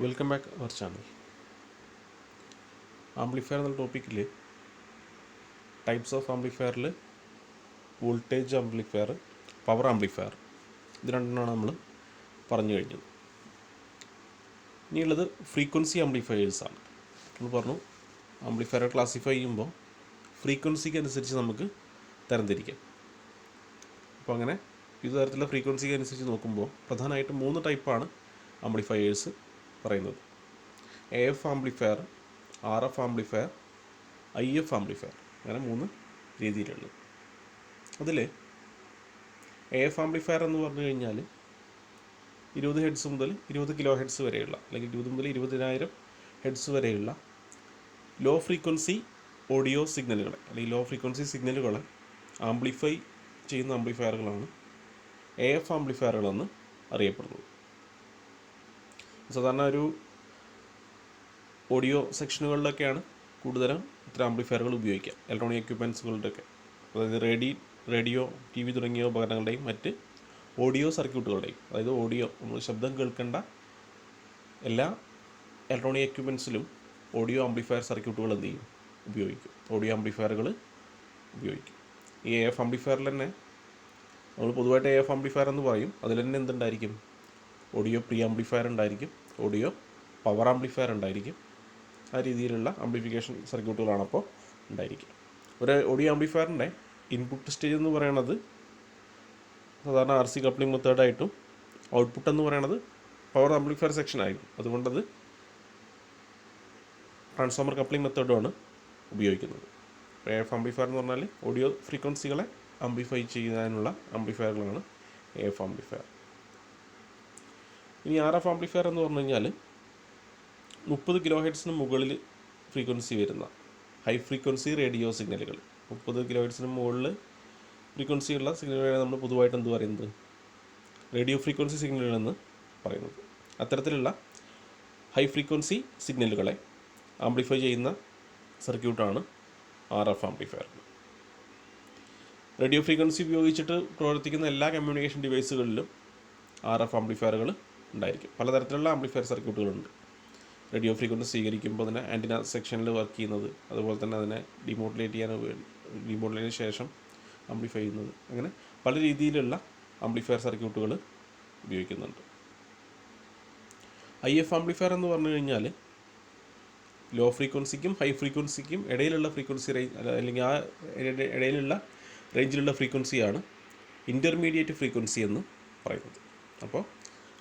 Welcome back our channel. Amplifier എന്നുള്ള ടോപ്പിക്കിൽ types of ആംപ്ലിഫയറിൽ വോൾട്ടേജ് ആംപ്ലിഫയർ, പവർ ആംപ്ലിഫയർ, ഇത് രണ്ടെണ്ണമാണ് നമ്മൾ പറഞ്ഞു കഴിഞ്ഞത്. ഇനിയുള്ളത് ഫ്രീക്വൻസി ആംപ്ലിഫയേഴ്സാണ്. നമ്മൾ പറഞ്ഞു ആംപ്ലിഫയർ ക്ലാസിഫൈ ചെയ്യുമ്പോൾ ഫ്രീക്വൻസിക്ക് അനുസരിച്ച് നമുക്ക് തരംതിരിക്കാം. അപ്പോൾ അങ്ങനെ വിവിധ തരത്തിലുള്ള ഫ്രീക്വൻസിക്ക് അനുസരിച്ച് നോക്കുമ്പോൾ പ്രധാനമായിട്ടും 3 ടൈപ്പാണ് ആംപ്ലിഫയേഴ്സ് പറയുന്നത്. AF amplifier, RF amplifier, IF amplifier, അങ്ങനെ 3 രീതിയിലുള്ളത്. അതിൽ AF ആംപ്ലിഫയർ എന്ന് പറഞ്ഞു കഴിഞ്ഞാൽ 20 ഹെഡ്സ് മുതൽ 20 കിലോ ഹെഡ്സ് വരെയുള്ള, അല്ലെങ്കിൽ 20 മുതൽ 20,000 ഹെഡ്സ് വരെയുള്ള ലോ ഫ്രീക്വൻസി ഓഡിയോ സിഗ്നലുകളെ, അല്ലെങ്കിൽ ലോ ഫ്രീക്വൻസി സിഗ്നലുകളെ ആംപ്ലിഫൈ ചെയ്യുന്ന ആംപ്ലിഫയറുകളാണ് AF ആംപ്ലിഫയറുകളെന്ന് അറിയപ്പെടുന്നത്. സാധാരണ ഒരു ഓഡിയോ സെക്ഷനുകളിലൊക്കെയാണ് കൂടുതലും ഇത്തരം ആംപ്ലിഫയറുകൾ ഉപയോഗിക്കുക. ഇലക്ട്രോണിക് എക്യുപ്മെൻസുകളുടെയൊക്കെ, അതായത് റേഡിയോ, TV തുടങ്ങിയ ഉപകരണങ്ങളുടെയും മറ്റ് ഓഡിയോ സർക്യൂട്ടുകളുടെയും, അതായത് ഓഡിയോ, നമ്മൾ ശബ്ദം കേൾക്കേണ്ട എല്ലാ ഇലക്ട്രോണിക് എക്യുപ്മെൻസിലും ഓഡിയോ ആംപ്ലിഫയർ സർക്യൂട്ടുകൾ എന്ത് ചെയ്യും, ഉപയോഗിക്കും. ഓഡിയോ ആംപ്ലിഫയറുകൾ ഉപയോഗിക്കും. ഈ AF ആംപ്ലിഫയറിൽ തന്നെ നമ്മൾ പൊതുവായിട്ട് AF ആംപ്ലിഫയർ എന്ന് പറയും. അതിൽ തന്നെ എന്തുണ്ടായിരിക്കും, ഓഡിയോ പ്രീ ആംപ്ലിഫയർ ഉണ്ടായിരിക്കും, ഓഡിയോ പവർ ആംപ്ലിഫയർ ഉണ്ടായിരിക്കും. ആ രീതിയിലുള്ള ആംപ്ലിഫിക്കേഷൻ സർക്യൂട്ടുകളാണ് അപ്പോൾ ഉണ്ടായിരിക്കുക. ഒരു ഓഡിയോ ആംപ്ലിഫയറിൻ്റെ ഇൻപുട്ട് സ്റ്റേജ് എന്ന് പറയുന്നത് സാധാരണ RC കപ്ലിംഗ് മെത്തേഡായിട്ടും ഔട്ട്പുട്ട് എന്ന് പറയുന്നത് പവർ ആംപ്ലിഫയർ സെക്ഷനായിരിക്കും. അതുകൊണ്ടത് ട്രാൻസ്ഫോമർ കപ്ലിംഗ് മെത്തേഡുമാണ് ഉപയോഗിക്കുന്നത്. AF ആംപ്ലിഫയർ എന്ന് പറഞ്ഞാൽ ഓഡിയോ ഫ്രീക്വൻസികളെ ആംപ്ലിഫൈ ചെയ്യാനുള്ള ആംപ്ലിഫയറുകളാണ് AF ആംപ്ലിഫയർ. ഇനി RF ആംപ്ലിഫയർ എന്ന് പറഞ്ഞു കഴിഞ്ഞാൽ 30 കിലോ ഹെഡ്സിന് മുകളിൽ ഫ്രീക്വൻസി വരുന്ന ഹൈ ഫ്രീക്വൻസി റേഡിയോ സിഗ്നലുകൾ, 30 കിലോ ഹെഡ്സിന് മുകളിൽ ഫ്രീക്വൻസിയുള്ള സിഗ്നലുകളാണ് നമ്മൾ പൊതുവായിട്ട് എന്ത് പറയുന്നത്, റേഡിയോ ഫ്രീക്വൻസി സിഗ്നലുകളെന്ന് പറയുന്നത്. അത്തരത്തിലുള്ള ഹൈ ഫ്രീക്വൻസി സിഗ്നലുകളെ ആംപ്ലിഫൈ ചെയ്യുന്ന സർക്യൂട്ടാണ് RF ആംപ്ലിഫയർ. റേഡിയോ ഫ്രീക്വൻസി ഉപയോഗിച്ചിട്ട് പ്രവർത്തിക്കുന്ന എല്ലാ കമ്മ്യൂണിക്കേഷൻ ഡിവൈസുകളിലും RF ആംപ്ലിഫയറുകൾ ഉണ്ടായിരിക്കും. പലതരത്തിലുള്ള ആംപ്ലിഫയർ സർക്യൂട്ടുകളുണ്ട്. റേഡിയോ ഫ്രീക്വൻസി സ്വീകരിക്കുമ്പോൾ തന്നെ ആൻറ്റിന സെക്ഷനിൽ വർക്ക് ചെയ്യുന്നത്, അതുപോലെ തന്നെ അതിനെ ഡിമോഡുലേറ്റിന് ശേഷം ആംപ്ലിഫൈ ചെയ്യുന്നത്, അങ്ങനെ പല രീതിയിലുള്ള ആംപ്ലിഫയർ സർക്യൂട്ടുകൾ ഉപയോഗിക്കുന്നുണ്ട്. IF ആംപ്ലിഫയർ എന്ന് പറഞ്ഞു കഴിഞ്ഞാൽ ലോ ഫ്രീക്വൻസിക്കും ഹൈ ഫ്രീക്വൻസിക്കും ഇടയിലുള്ള ഫ്രീക്വൻസി റേഞ്ച്, അല്ലെങ്കിൽ ആ ഇടയിലുള്ള റേഞ്ചിലുള്ള ഫ്രീക്വൻസിയാണ് ഇൻ്റർമീഡിയറ്റ് ഫ്രീക്വൻസി എന്ന് പറയുന്നത്. അപ്പോൾ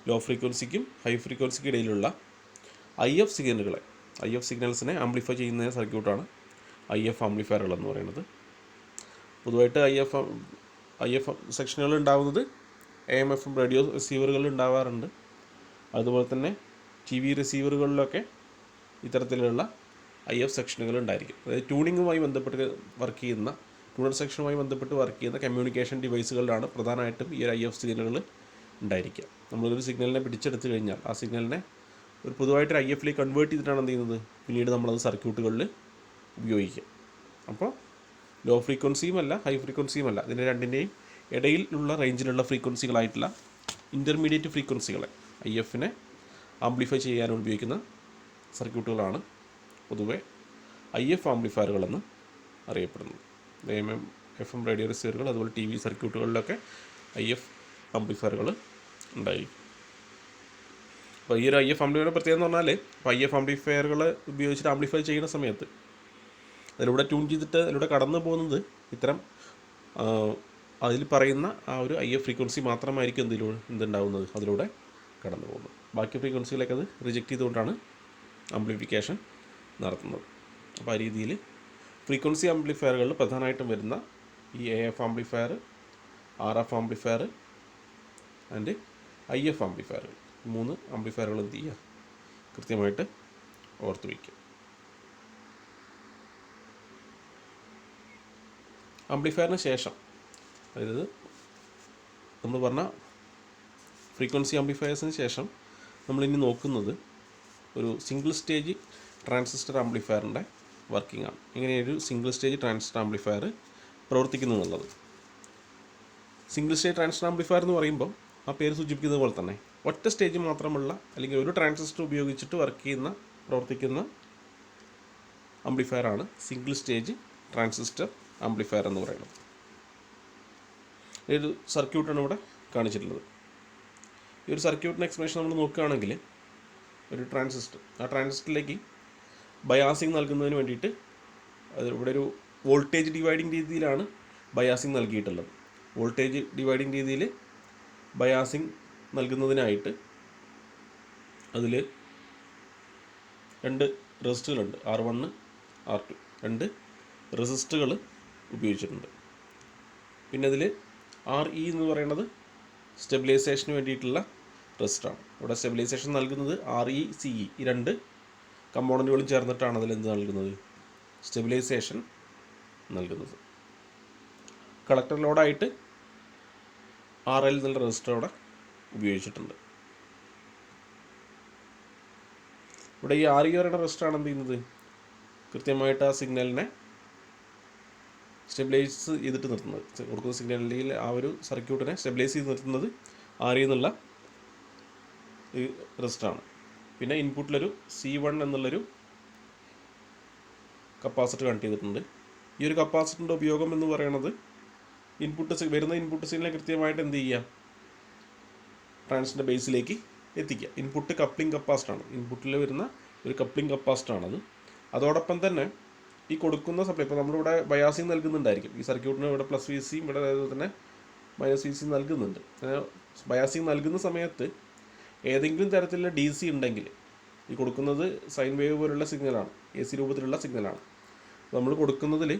ലോ ഫ്രീക്വൻസിക്കും ഹൈ ഫ്രീക്വൻസിക്കും ഇടയിലുള്ള IF സിഗ്നൽസിനെ ആംപ്ലിഫൈ ചെയ്യുന്ന സർക്യൂട്ടാണ് IF ആംപ്ലിഫയറുകൾ എന്ന് പറയുന്നത്. പൊതുവായിട്ട് IF സെക്ഷനുകൾ ഉണ്ടാകുന്നത് AM/FM റേഡിയോ റിസീവറുകളിൽ ഉണ്ടാവാറുണ്ട്. അതുപോലെ തന്നെ TV റിസീവറുകളിലൊക്കെ ഇത്തരത്തിലുള്ള IF സെക്ഷനുകൾ ഉണ്ടായിരിക്കും. അതായത് ട്യൂണർ സെക്ഷനുമായി ബന്ധപ്പെട്ട് വർക്ക് ചെയ്യുന്ന കമ്മ്യൂണിക്കേഷൻ ഡിവൈസുകളിലാണ് പ്രധാനമായിട്ടും ഈ ഒരു IF സിഗ്നലുകൾ ഉണ്ടായിരിക്കുക. നമ്മളൊരു സിഗ്നലിനെ പിടിച്ചെടുത്ത് കഴിഞ്ഞാൽ ആ സിഗ്നലിനെ ഒരു പൊതുവായിട്ട് IF-ലേക്ക് കൺവേർട്ട് ചെയ്തിട്ടാണ് എന്ത് ചെയ്യുന്നത്, പിന്നീട് നമ്മളത് സർക്യൂട്ടുകളിൽ ഉപയോഗിക്കുക. അപ്പോൾ ലോ ഫ്രീക്വൻസിയുമല്ല ഹൈ ഫ്രീക്വൻസിയുമല്ല, ഇതിൻ്റെ രണ്ടിൻ്റെയും ഇടയിലുള്ള റേഞ്ചിലുള്ള ഫ്രീക്വൻസികളായിട്ടുള്ള ഇൻ്റർമീഡിയറ്റ് ഫ്രീക്വൻസികളെ IF-നെ ആംപ്ലിഫൈ ചെയ്യാൻ ഉപയോഗിക്കുന്ന സർക്യൂട്ടുകളാണ് പൊതുവെ IF ആംപ്ലിഫയറുകളെന്ന് അറിയപ്പെടുന്നത്. AM/FM റേഡിയോ റിസീവറുകൾ, അതുപോലെ TV സർക്യൂട്ടുകളിലൊക്കെ IF ആംപ്ലിഫയറുകൾ ഉണ്ടായിരിക്കും. അപ്പോൾ ഈ ഒരു IF ആംപ്ലിഫയറുടെ പ്രത്യേകത എന്ന് പറഞ്ഞാൽ, ഇപ്പോൾ IF ആംപ്ലിഫയറുകൾ ഉപയോഗിച്ചിട്ട് ആംപ്ലിഫൈ ചെയ്യുന്ന സമയത്ത് അതിലൂടെ ട്യൂൺ ചെയ്തിട്ട് അതിലൂടെ കടന്നു പോകുന്നത് ഇത്തരം അതിൽ പറയുന്ന ആ ഒരു IF ഫ്രീക്വൻസി മാത്രമായിരിക്കും എന്തുണ്ടാവുന്നത്, അതിലൂടെ കടന്നു പോകുന്നത്. ബാക്കി ഫ്രീക്വൻസികളൊക്കെ അത് റിജക്റ്റ് ചെയ്തുകൊണ്ടാണ് ആംപ്ലിഫിക്കേഷൻ നടത്തുന്നത്. അപ്പോൾ ആ രീതിയിൽ ഫ്രീക്വൻസി ആംപ്ലിഫയറുകളിൽ പ്രധാനമായിട്ടും വരുന്ന ഈ AF amplifier, RF amplifier and IF ആംപ്ലിഫയറുകൾ, 3 ആംപ്ലിഫയറുകൾ എന്ത് ചെയ്യുക, കൃത്യമായിട്ട് ഓർത്ത് വയ്ക്കുക. ആംപ്ലിഫയറിന് ശേഷം, അതായത് നമ്മൾ പറഞ്ഞ ഫ്രീക്വൻസി ആംപ്ലിഫയേഴ്സിന് ശേഷം നമ്മളിനി നോക്കുന്നത് ഒരു സിംഗിൾ സ്റ്റേജ് ട്രാൻസിസ്റ്റർ ആംപ്ലിഫയറിൻ്റെ വർക്കിംഗ് ആണ്. ഇങ്ങനെയൊരു സിംഗിൾ സ്റ്റേജ് ട്രാൻസിസ്റ്റർ ആംപ്ലിഫയർ പ്രവർത്തിക്കുന്നു എന്നുള്ളത്. സിംഗിൾ സ്റ്റേജ് ട്രാൻസിസ്റ്റർ ആംപ്ലിഫയർ എന്ന് പറയുമ്പോൾ ആ പേര് സൂചിപ്പിക്കുന്നത് പോലെ തന്നെ ഒറ്റ സ്റ്റേജ് മാത്രമുള്ള അല്ലെങ്കിൽ ഒരു ട്രാൻസിസ്റ്റർ ഉപയോഗിച്ചിട്ട് പ്രവർത്തിക്കുന്ന ആംപ്ലിഫയറാണ് സിംഗിൾ സ്റ്റേജ് ട്രാൻസിസ്റ്റർ ആംപ്ലിഫയർ എന്ന് പറയുന്നത്. ഈ ഒരു സർക്യൂട്ടാണ് ഇവിടെ കാണിച്ചിട്ടുള്ളത്. ഈ ഒരു സർക്യൂട്ടിൻ്റെ എക്സ്പ്ലനേഷൻ നമ്മൾ നോക്കുകയാണെങ്കിൽ, ഒരു ട്രാൻസിസ്റ്റർ, ആ ട്രാൻസിസ്റ്ററിലേക്ക് ബയാസിങ് നൽകുന്നതിന് വേണ്ടിയിട്ട് ഇവിടെ ഒരു വോൾട്ടേജ് ഡിവൈഡിങ് രീതിയിലാണ് ബയാസിങ് നൽകിയിട്ടുള്ളത്. വോൾട്ടേജ് ഡിവൈഡിങ് രീതിയിൽ ബയാസിങ് നൽകുന്നതിനായിട്ട് അതിൽ 2 റെസിസ്റ്ററുകളുണ്ട്, R1 R2, 2 റെസിസ്റ്ററുകൾ ഉപയോഗിച്ചിട്ടുണ്ട്. പിന്നെ അതിൽ RE എന്ന് പറയുന്നത് സ്റ്റെബിലൈസേഷന് വേണ്ടിയിട്ടുള്ള റെസിസ്റ്ററാണ്. ഇവിടെ സ്റ്റെബിലൈസേഷൻ നൽകുന്നത് RE CE, ഈ 2 കമ്പോണൻറ്റുകളും ചേർന്നിട്ടാണ് അതിലെന്ത് നൽകുന്നത്, സ്റ്റെബിലൈസേഷൻ നൽകുന്നത്. കളക്ടർ ലോഡായിട്ട് RL എന്നുള്ള റെസിസ്റ്റർ അവിടെ ഉപയോഗിച്ചിട്ടുണ്ട്. ഇവിടെ ഈ RE പറയുന്ന റെസിസ്റ്ററാണ് എന്ത് ചെയ്യുന്നത്, കൃത്യമായിട്ട് ആ സിഗ്നലിനെ സ്റ്റെബിലൈസ് ചെയ്തിട്ട് നിർത്തുന്നത്. കൊടുക്കുന്ന സിഗ്നലിൽ ആ ഒരു സർക്യൂട്ടിനെ സ്റ്റെബിലൈസ് ചെയ്ത് നിർത്തുന്നത് RE എന്നുള്ള ഈ റെസിസ്റ്ററാണ്. പിന്നെ ഇൻപുട്ടിലൊരു C1 എന്നുള്ളൊരു കപ്പാസിറ്റർ കണക്ട് ചെയ്തിട്ടുണ്ട്. ഈ ഒരു കപ്പാസിറ്ററിൻ്റെ ഉപയോഗം എന്ന് പറയുന്നത് വരുന്ന ഇൻപുട്ട് സിഗ്നലിനെ കൃത്യമായിട്ട് എന്ത് ചെയ്യുക, ട്രാൻസിസ്റ്ററിൻ്റെ ബേസിലേക്ക് എത്തിക്കുക. ഇൻപുട്ട് കപ്ലിംഗ് കപ്പാസിറ്ററാണ്, ഇൻപുട്ടിൽ വരുന്ന ഒരു കപ്ലിംഗ് കപ്പാസിറ്ററാണത്. അതോടൊപ്പം തന്നെ ഈ കൊടുക്കുന്ന സപ്ലൈ, ഇപ്പോൾ നമ്മളിവിടെ ബയാസിങ് നൽകുന്നുണ്ടായിരിക്കും. ഈ സർക്യൂട്ടിന് ഇവിടെ പ്ലസ് VC, ഇവിടെ അതുപോലെ തന്നെ മൈനസ് VC നൽകുന്നുണ്ട്. ബയാസിങ് നൽകുന്ന സമയത്ത് ഏതെങ്കിലും തരത്തിലുള്ള DC ഉണ്ടെങ്കിൽ, ഈ കൊടുക്കുന്നത് സൈൻ വേവ് പോലുള്ള സിഗ്നലാണ്, AC രൂപത്തിലുള്ള സിഗ്നലാണ്. നമ്മൾ കൊടുക്കുന്നതിൽ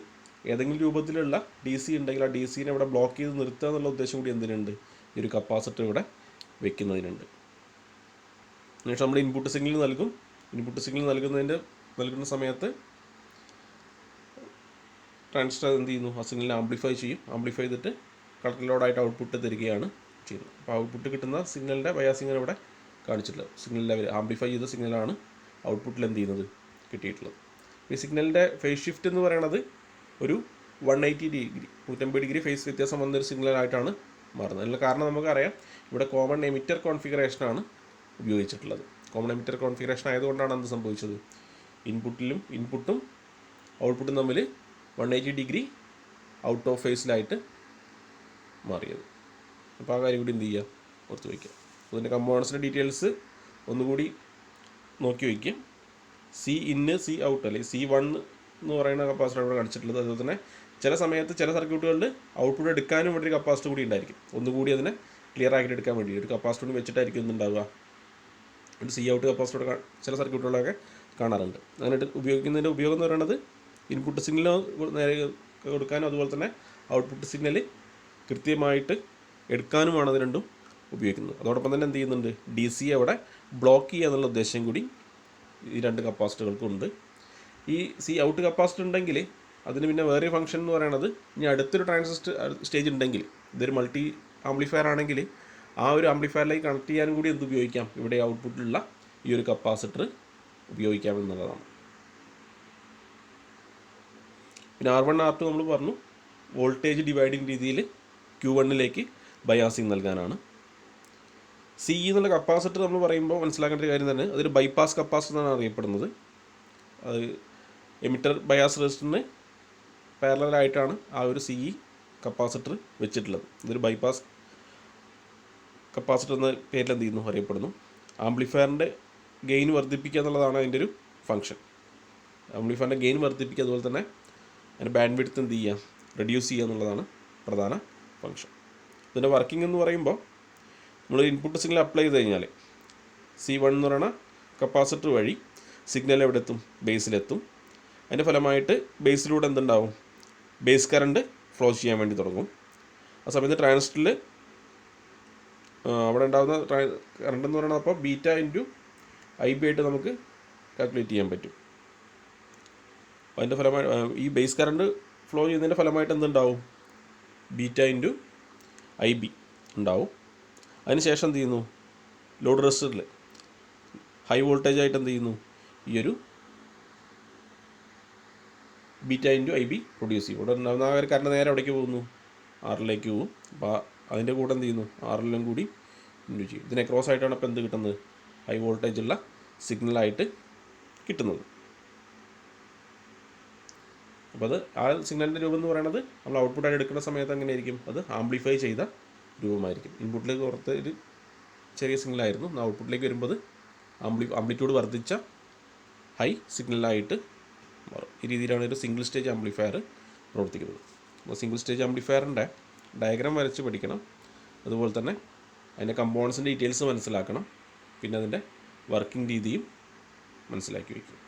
ഏതെങ്കിലും രൂപത്തിലുള്ള DC ഉണ്ടെങ്കിൽ ആ DCനെ ഇവിടെ ബ്ലോക്ക് ചെയ്ത് നിർത്തുക എന്നുള്ള ഉദ്ദേശം കൂടി എന്തിനുണ്ട്, ഈ ഒരു കപ്പാസിറ്റർ ഇവിടെ വെക്കുന്നതിനുണ്ട്. എന്നിട്ട് നമ്മൾ ഇൻപുട്ട് സിഗ്നൽ നൽകും. ഇൻപുട്ട് സിഗ്നൽ നൽകുന്ന സമയത്ത് ട്രാൻസിസ്റ്റർ എന്ത് ചെയ്യുന്നു, ആ സിഗ്നലിനെ ആംപ്ലിഫൈ ചെയ്യും. ആംപ്ലിഫൈ ചെയ്തിട്ട് കളക്ടർ ലോഡായിട്ട് ഔട്ട്പുട്ട് തരികയാണ് ചെയ്യുന്നത്. അപ്പോൾ ഔട്ട്പുട്ട് കിട്ടുന്ന സിഗ്നലിൻ്റെ ബയാസിങ്ങിനെ ഇവിടെ കാണിച്ചിട്ടുള്ളത്. സിഗ്നൽ ലെവൽ ആംപ്ലിഫൈ ചെയ്ത സിഗ്നലാണ് ഔട്ട്പുട്ടിൽ എന്ത് ചെയ്യുന്നത്, കിട്ടിയിട്ടുള്ളത്. ഈ സിഗ്നലിൻ്റെ ഫേസ് ഷിഫ്റ്റ് എന്ന് പറയുന്നത് ഒരു 180 ഡിഗ്രി 180 ഡിഗ്രി ഫേസ് വ്യത്യാസം വന്നൊരു സിഗ്നലായിട്ടാണ് മാറുന്നത്. അതിനുള്ള കാരണം നമുക്കറിയാം, ഇവിടെ കോമൺ എമിറ്റർ കോൺഫിഗറേഷനാണ് ഉപയോഗിച്ചിട്ടുള്ളത്. കോമൺ എമിറ്റർ കോൺഫിഗറേഷൻ ആയതുകൊണ്ടാണ് എന്ത് സംഭവിച്ചത്, ഇൻപുട്ടും ഔട്ട്പുട്ടും തമ്മിൽ 180 ഡിഗ്രി ഔട്ട് ഓഫ് ഫേസിലായിട്ട് മാറിയത്. അപ്പോൾ ആ കാര്യം കൂടി എന്ത് ചെയ്യുക, ഓർത്ത് വയ്ക്കുക. അതിൻ്റെ കമ്പോണൻസിൻ്റെ ഡീറ്റെയിൽസ് ഒന്നുകൂടി നോക്കി വയ്ക്കുക. C in C out അല്ലെങ്കിൽ C1 എന്ന് പറയുന്ന കപ്പാസിറ്റർ ഇവിടെ കാണിച്ചിട്ടുള്ളത്. അതുപോലെ തന്നെ ചില സമയത്ത് ചില സർക്യൂട്ടുകളിൽ ഔട്ട്പുട്ട് എടുക്കാനും വേണ്ടി ഒരു കപ്പാസിറ്റർ കൂടി ഉണ്ടായിരിക്കും. ഒന്നുകൂടി അതിനെ ക്ലിയർ ആക്കിയിട്ട് എടുക്കാൻ വേണ്ടി ഒരു കപ്പാസിറ്റർ കൂടി വെച്ചിട്ടായിരിക്കും ഇന്നുണ്ടാവുക. ഒരു C out കപ്പാസിറ്റർ ചില സർക്യൂട്ടുകളൊക്കെ കാണാറുണ്ട്. അങ്ങനെ ഉപയോഗിക്കുന്നതിൻ്റെ ഉപയോഗം എന്ന് പറയുന്നത് ഇൻപുട്ട് സിഗ്നൽ നേരെ കൊടുക്കാനും അതുപോലെ തന്നെ ഔട്ട്പുട്ട് സിഗ്നൽ കൃത്യമായിട്ട് എടുക്കാനുമാണ് അത് രണ്ടും ഉപയോഗിക്കുന്നത്. അതോടൊപ്പം തന്നെ എന്ത് ചെയ്യുന്നുണ്ട്, DC അവിടെ ബ്ലോക്ക് ചെയ്യുക എന്നുള്ള ഉദ്ദേശം കൂടി ഈ 2 കപ്പാസിറ്ററുകൾക്കുണ്ട്. ഈ C out കപ്പാസിറ്റർ ഉണ്ടെങ്കിൽ അതിന് പിന്നെ വേറെ ഫംഗ്ഷൻ എന്ന് പറയുന്നത്, ഇനി അടുത്തൊരു ട്രാൻസിസ്റ്റർ സ്റ്റേജ് ഉണ്ടെങ്കിൽ, ഇതൊരു മൾട്ടി ആംപ്ലിഫയർ ആണെങ്കിൽ ആ ഒരു ആംപ്ലിഫയറിലേക്ക് കണക്ട് ചെയ്യാനും കൂടി എന്ത് ഉപയോഗിക്കാം, ഇവിടെ ഔട്ട്പുട്ടിലുള്ള ഈ ഒരു കപ്പാസിറ്റർ ഉപയോഗിക്കാം എന്നുള്ളതാണ്. പിന്നെ R1 R2 നമ്മൾ പറഞ്ഞു, വോൾട്ടേജ് ഡിവൈഡിങ് രീതിയിൽ Q1ലേക്ക് ബയാസിങ് നൽകാനാണ്. CE എന്നുള്ള കപ്പാസിറ്റർ നമ്മൾ പറയുമ്പോൾ മനസ്സിലാക്കേണ്ട ഒരു കാര്യം തന്നെ, അതൊരു ബൈപ്പാസ് കപ്പാസിറ്റർ എന്നാണ് അറിയപ്പെടുന്നത്. അത് എമിറ്റർ ബയാസ് റെസിസ്റ്ററിന് പാരലലായിട്ടാണ് ആ ഒരു CE കപ്പാസിറ്റർ വെച്ചിട്ടുള്ളത്. ഇതൊരു ബൈപ്പാസ് കപ്പാസിറ്റർ എന്ന പേരിൽ എന്ത് ചെയ്യുന്നു, അറിയപ്പെടുന്നു. ആംപ്ലിഫയറിൻ്റെ ഗെയിൻ വർദ്ധിപ്പിക്കുക എന്നുള്ളതാണ് അതിൻ്റെ ഒരു ഫംഗ്ഷൻ. ആംപ്ലിഫയറിൻ്റെ ഗെയിൻ വർദ്ധിപ്പിക്കുക, അതുപോലെ തന്നെ അതിൻ്റെ ബാൻഡ് വിഡ്ത്ത് എന്ത് ചെയ്യുക, റെഡ്യൂസ് ചെയ്യുക എന്നുള്ളതാണ് പ്രധാന ഫംഗ്ഷൻ. ഇതിൻ്റെ വർക്കിംഗ് എന്ന് പറയുമ്പോൾ, നമ്മൾ ഇൻപുട്ട് സിഗ്നൽ അപ്ലൈ ചെയ്ത് കഴിഞ്ഞാൽ C1 എന്ന് പറയുന്ന കപ്പാസിറ്റർ വഴി സിഗ്നൽ എവിടെ എത്തും, ബേസിലെത്തും. അതിൻ്റെ ഫലമായിട്ട് ബേസിലൂടെ എന്തുണ്ടാവും, ബേസ് കറണ്ട് ഫ്ലോ ചെയ്യാൻ വേണ്ടി തുടങ്ങും. ആ സമയത്ത് ട്രാൻസിസ്റ്ററിൽ അവിടെ ഉണ്ടാകുന്ന കറണ്ട് എന്ന് പറയുന്നത് അപ്പോൾ ബീറ്റ ഇൻറ്റു IB ആയിട്ട് നമുക്ക് കാൽക്കുലേറ്റ് ചെയ്യാൻ പറ്റും. അതിൻ്റെ ഫലമായി ഈ ബേസ് കറണ്ട് ഫ്ലോ ചെയ്യുന്നതിൻ്റെ ഫലമായിട്ട് എന്തുണ്ടാവും, ബീറ്റ ഇൻറ്റു IB ഉണ്ടാവും. അതിനുശേഷം എന്ത് ചെയ്യുന്നു, ലോഡ് റെസിസ്റ്ററിൽ ഹൈ വോൾട്ടേജ് ആയിട്ട് എന്ത് ചെയ്യുന്നു, ഈ ഒരു ബീറ്റ ഇൻറ്റു IB പ്രൊഡ്യൂസ് ചെയ്യും. ഇവിടെ ഉണ്ടാകുന്ന കറണ്ട് നേരെ എവിടേക്ക് പോകുന്നു, RLലേക്ക് പോകും. അപ്പോൾ അതിൻ്റെ കൂടെ എന്ത് ചെയ്യുന്നു, RLലും കൂടി ഇൻഡ്യൂ ചെയ്യും. ഇതിനെ ക്രോസ് ആയിട്ടാണ് ഇപ്പോൾ എന്ത് കിട്ടുന്നത്, ഹൈ വോൾട്ടേജ് ഉള്ള സിഗ്നലായിട്ട് കിട്ടുന്നത്. അപ്പോൾ അത് ആ സിഗ്നലിൻ്റെ രൂപം എന്ന് പറയുന്നത് നമ്മൾ ഔട്ട്പുട്ടായിട്ട് എടുക്കുന്ന സമയത്ത് എങ്ങനെയായിരിക്കും, അത് ആംപ്ലിഫൈ ചെയ്ത രൂപമായിരിക്കും. ഇൻപുട്ടിലേക്ക് പുറത്ത് ഒരു ചെറിയ സിഗ്നലായിരുന്നു, ഔട്ട്പുട്ടിലേക്ക് വരുമ്പോൾ ആംപ്ലിറ്റ്യൂഡ് വർദ്ധിച്ച ഹൈ സിഗ്നലായിട്ട് മാറും. ഈ രീതിയിലാണ് ഒരു സിംഗിൾ സ്റ്റേജ് ആംപ്ലിഫയർ പ്രവർത്തിക്കുന്നത്. അപ്പോൾ സിംഗിൾ സ്റ്റേജ് ആംപ്ലിഫയറിൻ്റെ ഡയഗ്രാം വരച്ച് പഠിക്കണം. അതുപോലെ തന്നെ അതിൻ്റെ കമ്പോണൻസിൻ്റെ ഡീറ്റെയിൽസ് മനസ്സിലാക്കണം. പിന്നെ അതിൻ്റെ വർക്കിംഗ് രീതിയും മനസ്സിലാക്കി വയ്ക്കും.